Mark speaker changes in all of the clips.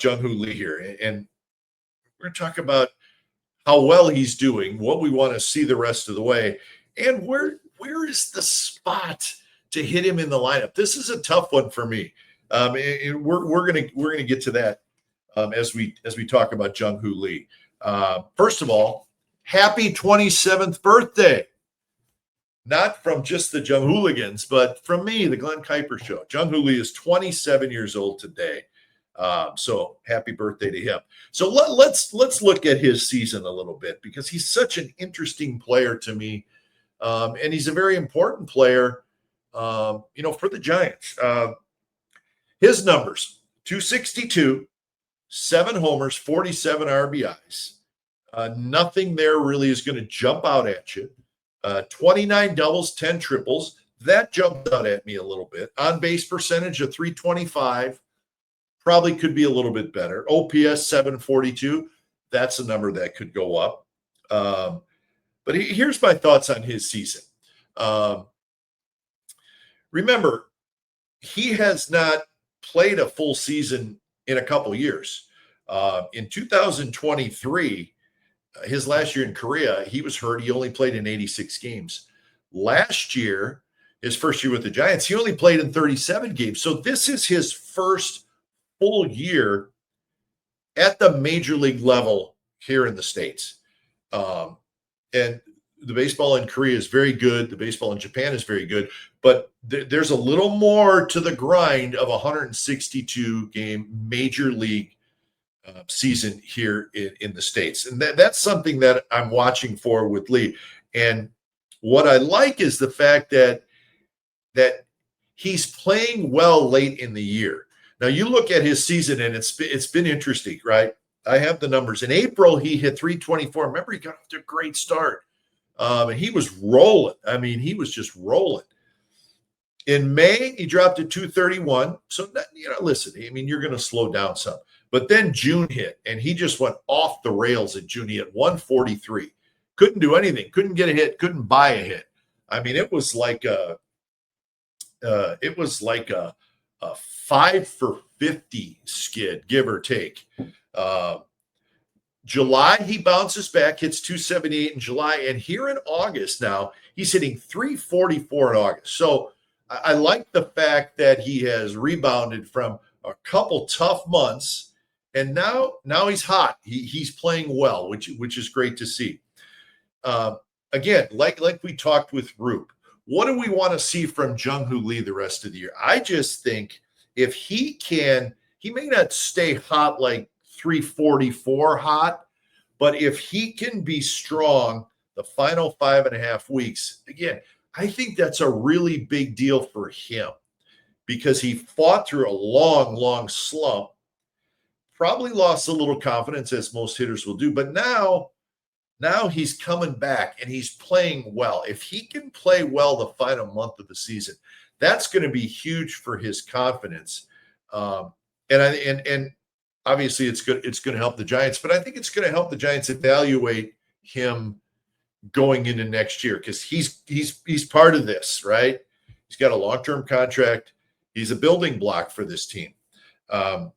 Speaker 1: Jung Hoo Lee here, and we're going to talk about how well he's doing, what we want to see the rest of the way, and where is the spot to hit him in the lineup. This is a tough one for me. And we're gonna get to that as we talk about Jung Hoo Lee. First of all, happy 27th birthday. Not from just the Jung Hooligans, but from me, the Glen Kuiper Show. Jung Hoo Lee is 27 years old today. So happy birthday to him. So let's look at his season a little bit, because he's such an interesting player to me. And he's a very important player, for the Giants. His numbers: 262, 7 homers, 47 RBIs. Nothing there really is going to jump out at you. 29 doubles, 10 triples. That jumped out at me a little bit. On base percentage of 325. Probably could be a little bit better. OPS 742. That's a number that could go up. But here's my thoughts on his season. Remember, he has not played a full season in a couple years. In 2023, his last year in Korea, he was hurt. He only played in 86 games. Last year, his first year with the Giants, he only played in 37 games. So this is his first full year at the major league level here in the States. And the baseball in Korea is very good. The baseball in Japan is very good. But there's a little more to the grind of a 162-game major league season here in the States. And that's something that I'm watching for with Lee. And what I like is the fact that he's playing well late in the year. Now, you look at his season, and it's been interesting, right? I have the numbers. In April, he hit 324. Remember, he got off to a great start. And he was rolling. I mean, he was just rolling. In May, he dropped to 231. So, listen, I mean, you're going to slow down some. But then June hit, and he just went off the rails in June. He hit 143. Couldn't do anything. Couldn't get a hit. Couldn't buy a hit. I mean, it was like a 5 for 50 skid, give or take. July, he bounces back, hits 278 in July. And here in August now, he's hitting 344 in August. So I like the fact that he has rebounded from a couple tough months. And now he's hot. He's playing well, which is great to see. Again, like we talked with Rupe, what do we want to see from Jung Hoo Lee the rest of the year? I just think if he may not stay hot like 344 hot, but if he can be strong the final 5.5 weeks, again, I think that's a really big deal for him, because he fought through a long, long slump, probably lost a little confidence, as most hitters will do, but now he's coming back and he's playing well. If he can play well the final month of the season, that's going to be huge for his confidence. And obviously it's going to help the Giants, but I think it's going to help the Giants evaluate him going into next year, because he's part of this, right? He's got a long-term contract. He's a building block for this team. And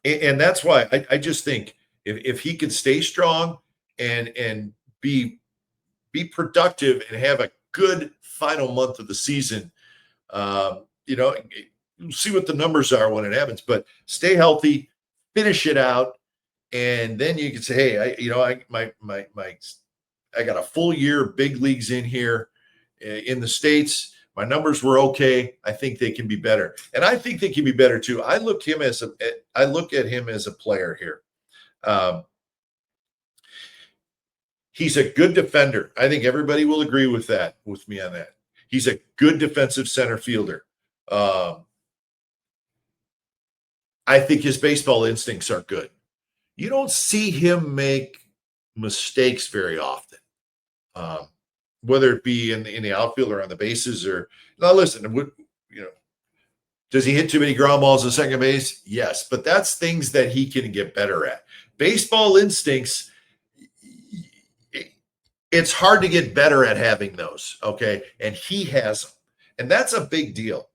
Speaker 1: that's why I just think if he can stay strong and be productive and have a good final month of the season, you'll see what the numbers are when it happens, but stay healthy, finish it out. And then you can say, hey, I got a full year of big leagues in here in the States. My numbers were okay. I think they can be better. And I think they can be better too. I look at him as a player here. He's a good defender. I think everybody will agree with me on that. He's a good defensive center fielder. I think his baseball instincts are good. You don't see him make mistakes very often, whether it be in the outfield or on the bases. Or now, listen, does he hit too many ground balls at second base? Yes, but that's things that he can get better at. Baseball instincts, it's hard to get better at having those, okay? And he has them, and that's a big deal.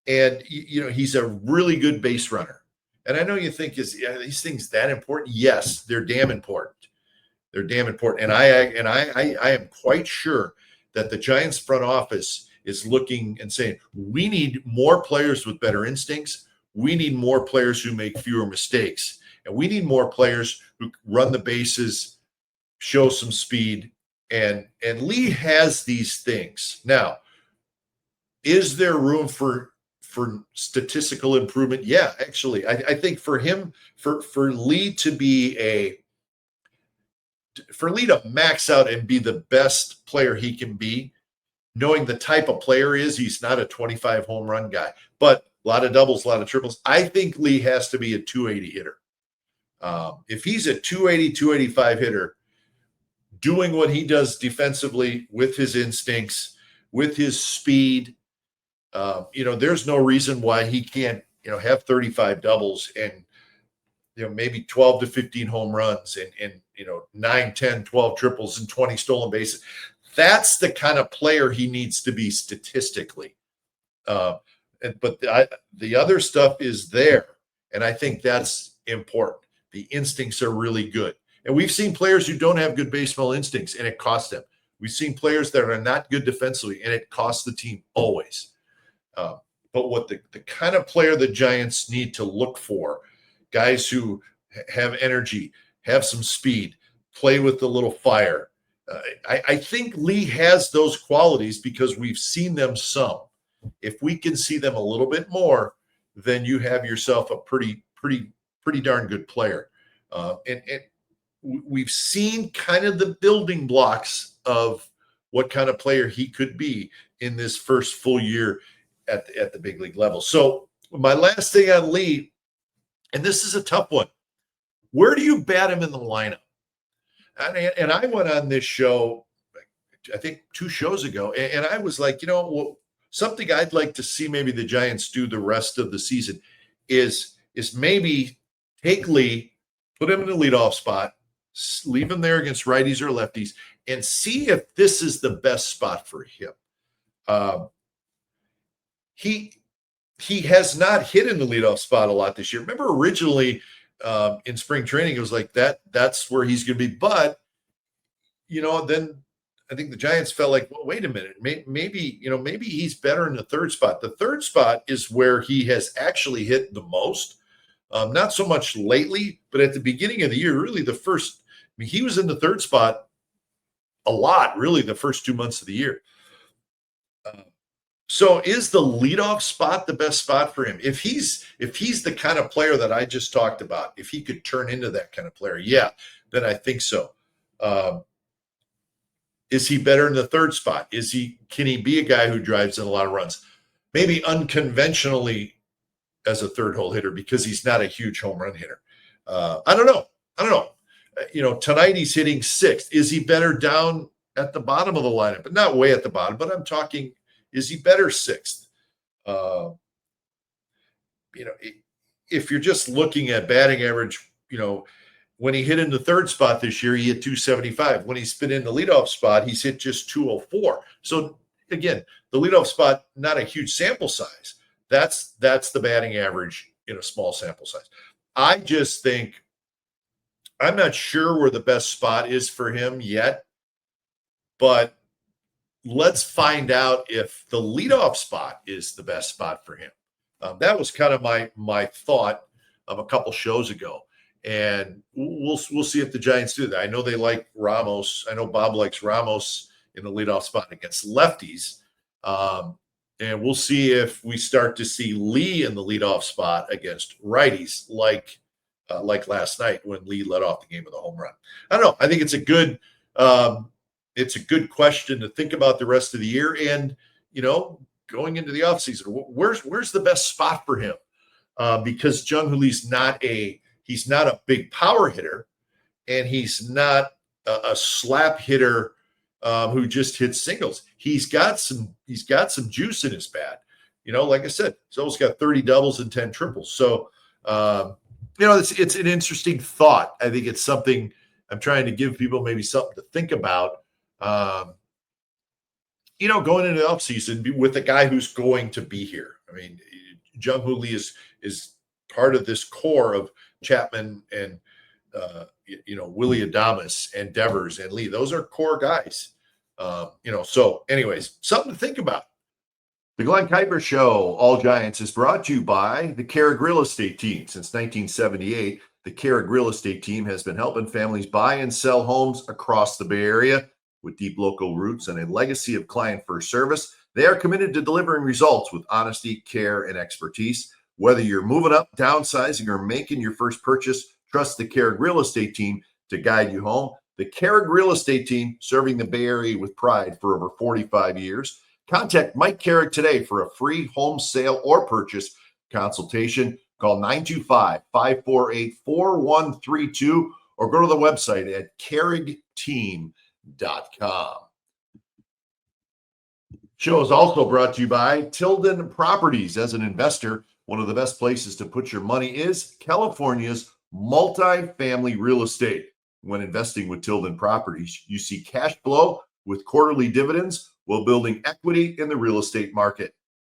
Speaker 1: And he's a really good base runner. And I know you think, is these things that important? Yes, they're damn important. They're damn important. And I am quite sure that the Giants front office is looking and saying, we need more players with better instincts. We need more players who make fewer mistakes. And we need more players who run the bases, show some speed. And Lee has these things. Now, is there room for statistical improvement? Yeah, actually. I think for him, for Lee to be for Lee to max out and be the best player he can be, knowing the type of player he's not a 25 home run guy, but a lot of doubles, a lot of triples. I think Lee has to be a 280 hitter. If he's a 280, 285 hitter, doing what he does defensively with his instincts, with his speed, there's no reason why he can't, have 35 doubles and, maybe 12 to 15 home runs and 9, 10, 12 triples and 20 stolen bases. That's the kind of player he needs to be statistically. But the other stuff is there. And I think that's important. The instincts are really good. And we've seen players who don't have good baseball instincts, and it costs them. We've seen players that are not good defensively, and it costs the team always. But what the kind of player the Giants need to look for, guys who have energy, have some speed, play with a little fire. I think Lee has those qualities because we've seen them some. If we can see them a little bit more, then you have yourself a pretty darn good player. And we've seen kind of the building blocks of what kind of player he could be in this first full year at the big league level. So my last thing on Lee, and this is a tough one. Where do you bat him in the lineup? And I went on this show, I think 2 shows ago, and I was like, something I'd like to see maybe the Giants do the rest of the season is maybe take Lee, put him in the leadoff spot, leave him there against righties or lefties, and see if this is the best spot for him. He has not hit in the leadoff spot a lot this year. Remember, originally in spring training, it was like that's where he's going to be. But, then I think the Giants felt like, well, wait a minute, maybe he's better in the third spot. The third spot is where he has actually hit the most. Not so much lately, but at the beginning of the year, really he was in the third spot a lot, really, the first 2 months of the year. So is the leadoff spot the best spot for him? If he's the kind of player that I just talked about, if he could turn into that kind of player, yeah, then I think so. Is he better in the third spot? Can he be a guy who drives in a lot of runs? Maybe unconventionally as a third hole hitter because he's not a huge home run hitter. I don't know. Tonight he's hitting 6th. Is he better down at the bottom of the lineup? But not way at the bottom, but I'm talking, is he better 6th? If you're just looking at batting average, when he hit in the third spot this year, he hit 275. When he's been in the leadoff spot, he's hit just 204. So again, the leadoff spot, not a huge sample size. That's the batting average in a small sample size. I just think I'm not sure where the best spot is for him yet, but let's find out if the leadoff spot is the best spot for him. That was kind of my thought of a couple shows ago, and we'll see if the Giants do that. I know they like Ramos. I know Bob likes Ramos in the leadoff spot against lefties, and we'll see if we start to see Lee in the leadoff spot against righties, like last night when Lee led off the game with a home run. I don't know. I think it's a good. It's a good question to think about the rest of the year, and going into the offseason, where's the best spot for him? Because Jung Hoo Lee's not a big power hitter, and he's not a slap hitter who just hits singles. He's got some juice in his bat. Like I said, he's almost got 30 doubles and 10 triples. So it's an interesting thought. I think it's something I'm trying to give people maybe something to think about. Going into the offseason with a guy who's going to be here. I mean, Jung Hoo Lee is part of this core of Chapman and Willie Adames and Devers and Lee. Those are core guys. So anyways, something to think about. The Glen Kuiper Show, All Giants, is brought to you by the Kehrig Real Estate Team. Since 1978, the Kehrig Real Estate Team has been helping families buy and sell homes across the Bay Area. With deep local roots and a legacy of client-first service, they are committed to delivering results with honesty, care, and expertise. Whether you're moving up, downsizing, or making your first purchase, trust the Kehrig Real Estate Team to guide you home. The Kehrig Real Estate Team, serving the Bay Area with pride for over 45 years. Contact Mike Kehrig today for a free home sale or purchase consultation. Call 925-548-4132 or go to the website at kehrigteam.com. Show is also brought to you by Tilden Properties. As an investor, one of the best places to put your money is California's multifamily real estate. When investing with Tilden Properties, you see cash flow with quarterly dividends while building equity in the real estate market.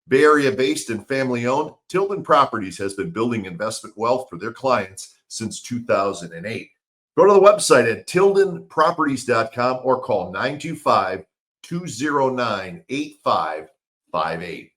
Speaker 1: Bay Area-based and family-owned, Tilden Properties has been building investment wealth for their clients since 2008. Go to the website at tildenproperties.com or call 925-209-8558.